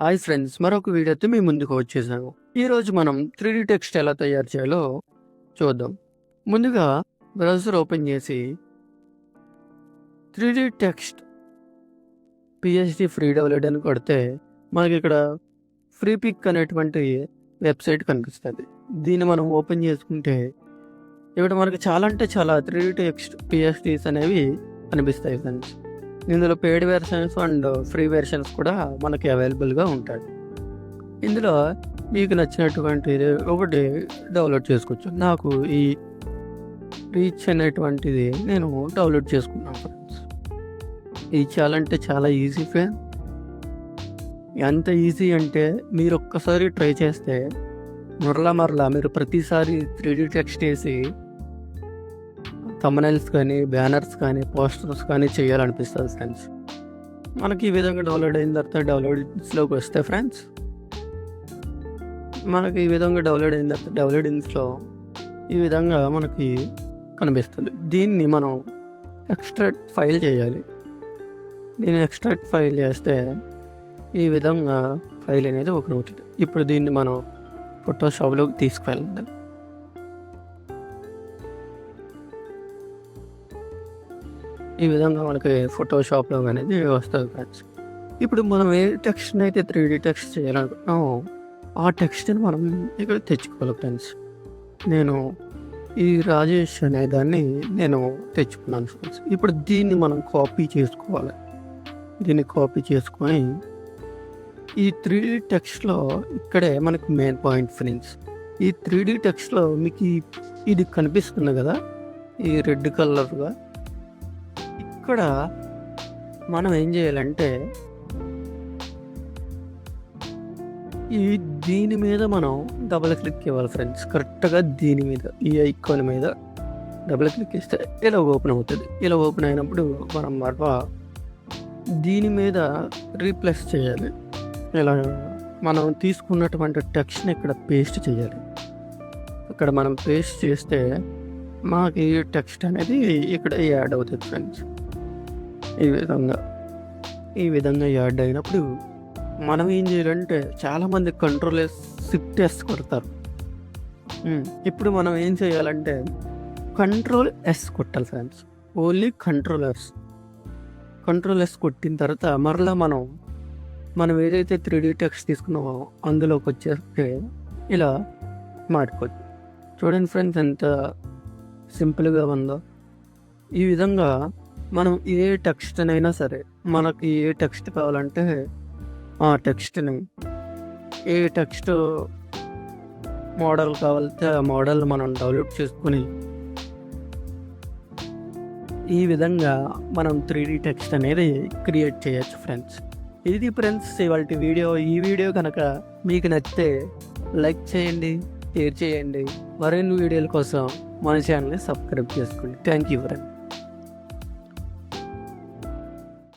Hi friends, మరొక వీడియోతో మీ ముందుకు వచ్చేసాను. ఈరోజు మనం 3D టెక్స్ట్ ఎలా తయారు చేయాలో చూద్దాం. ముందుగా బ్రౌజర్ ఓపెన్ చేసి 3D text PhD free download అని కొడితే మనకి ఇక్కడ ఫ్రీ పిక్ అనేటువంటి వెబ్సైట్ కనిపిస్తుంది. దీన్ని మనం ఓపెన్ చేసుకుంటే ఇక్కడ మనకి చాలా అంటే చాలా 3D టెక్స్ట్ పిహెచ్డీస్ అనేవి కనిపిస్తాయి ఫ్రెండ్స్. ఇందులో paid versions and free versions కూడా మనకి అవైలబుల్గా ఉంటాయి. ఇందులో మీకు నచ్చినటువంటి ఒకటి డౌన్లోడ్ చేసుకోవచ్చు. నాకు ఈ రీచ్ అనేటువంటిది నేను డౌన్లోడ్ చేసుకున్నాను ఫ్రెండ్స్. ఇది చాలా అంటే చాలా ఈజీ ఫ్రెండ్. ఎంత ఈజీ అంటే మీరు ఒక్కసారి ట్రై చేస్తే మరలా మీరు ప్రతిసారి 3D టెక్స్ట్ వేసి థంబ్నెయిల్స్ కానీ, బ్యానర్స్ కానీ, పోస్టర్స్ కానీ చేయాలనిపిస్తుంది ఫ్రెండ్స్. మనకి ఈ విధంగా డౌన్లోడ్ అయిన తర్వాత డౌన్లోడింగ్స్లోకి వస్తే ఫ్రెండ్స్, మనకి ఈ విధంగా డౌన్లోడ్ అయిన తర్వాత డౌన్లోడింగ్స్లో ఈ విధంగా మనకి కనిపిస్తుంది. దీన్ని మనం ఎక్స్ట్రాక్ట్ ఫైల్ చేయాలి. దీన్ని ఎక్స్ట్రాక్ట్ ఫైల్ చేస్తే ఈ విధంగా ఫైల్ అనేది ఓపెన్ అవుతుంది. ఇప్పుడు దీన్ని మనం ఫోటోషాప్లోకి తీసుకువెళ్ళాలి. ఈ విధంగా మనకి ఫోటోషాప్లో అనేది వస్తుంది ఫ్రెండ్స్. ఇప్పుడు మనం ఏ టెక్స్ట్ని అయితే 3D టెక్స్ట్ చేయాలనుకుంటున్నామో ఆ టెక్స్ట్ని మనం ఇక్కడ తెచ్చుకోవాలి ఫ్రెండ్స్. నేను ఈ రాజేష్ అనే దాన్ని నేను తెచ్చుకున్నాను ఫ్రెండ్స్. ఇప్పుడు దీన్ని మనం కాపీ చేసుకోవాలి. దీన్ని కాపీ చేసుకొని ఈ 3D టెక్స్ట్లో ఇక్కడే మనకి మెయిన్ పాయింట్ ఫ్రెండ్స్. ఈ 3D టెక్స్ట్లో మీకు ఇది కనిపిస్తుంది కదా, ఈ రెడ్ కలర్గా. ఇక్కడ మనం ఏం చేయాలంటే దీని మీద మనం డబుల్ క్లిక్ ఇవ్వాలి ఫ్రెండ్స్. కరెక్ట్గా దీని మీద ఈ ఐకాన్ మీద డబుల్ క్లిక్ ఇస్తే ఇలా ఓపెన్ అవుతుంది. ఇలా ఓపెన్ అయినప్పుడు మనం దీని మీద రీప్లేస్ చేయాలి. ఇలా మనం తీసుకున్నటువంటి టెక్స్ట్ని ఇక్కడ పేస్ట్ చేయాలి. ఇక్కడ మనం పేస్ట్ చేస్తే మాకు టెక్స్ట్ అనేది ఇక్కడ యాడ్ అవుతుంది ఫ్రెండ్స్. ఈ విధంగా యాడ్ అయినప్పుడు మనం ఏం చేయాలంటే చాలామంది Ctrl+Shift+S కొడతారు. ఇప్పుడు మనం ఏం చేయాలంటే Ctrl+S కొట్టాలి ఫ్రెండ్స్. ఓన్లీ Ctrl+S కొట్టిన తర్వాత మరలా మనం ఏదైతే 3D టెక్స్ట్ తీసుకున్నామో అందులోకి వచ్చేస్తే ఇలా మారిపోద్ది. చూడండి ఫ్రెండ్స్, ఎంత సింపుల్గా ఉందో. ఈ విధంగా మనం ఏ టెక్స్ట్ అయినా సరే, మనకి ఏ టెక్స్ట్ కావాలంటే ఆ టెక్స్ట్ని, ఏ టెక్స్ట్ మోడల్ కావాలంటే ఆ మోడల్ మనం డెవలప్ చేసుకుని ఈ విధంగా మనం 3D టెక్స్ట్ అనేది క్రియేట్ చేయొచ్చు ఫ్రెండ్స్. ఇది ఫ్రెండ్స్ ఇవాళ వీడియో. ఈ వీడియో కనుక మీకు నచ్చితే లైక్ చేయండి, షేర్ చేయండి. మరిన్ని వీడియోల కోసం మన ఛానల్ని సబ్స్క్రైబ్ చేసుకోండి. Thank you friends.